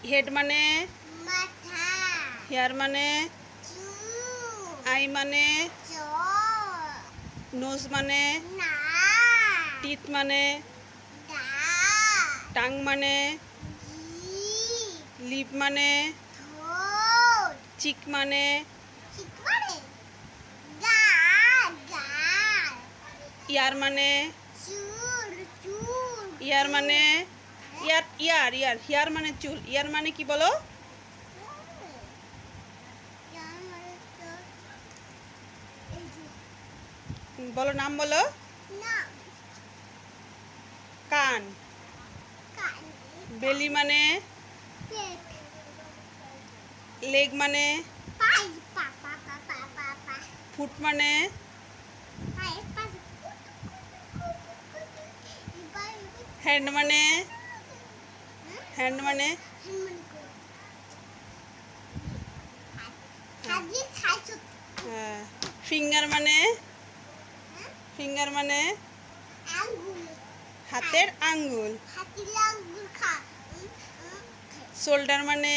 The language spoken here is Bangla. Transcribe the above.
হেড মানে মাথা, হেয়ার মানে চুল, আই মানে চোখ, নোজ মানে নাক, টিথ মানে দাঁত, টাং মানে জিভ, লিপ মানে ঠোঁট, চিক মানে চিক মানে গাল, গাল, ইয়ার মানে চুল, চুল, ইয়ার মানে ইয়ার ইয়ার ইয়ার হিয়ার মানে চুল ইয়ার মানে কি বলো বলো নাম বলো কান বেলি মানে লেগ মানে ফুট মানে হ্যান্ড মানে ফিঙ্গার মানে হাতের আঙ্গুল শোল্ডার মানে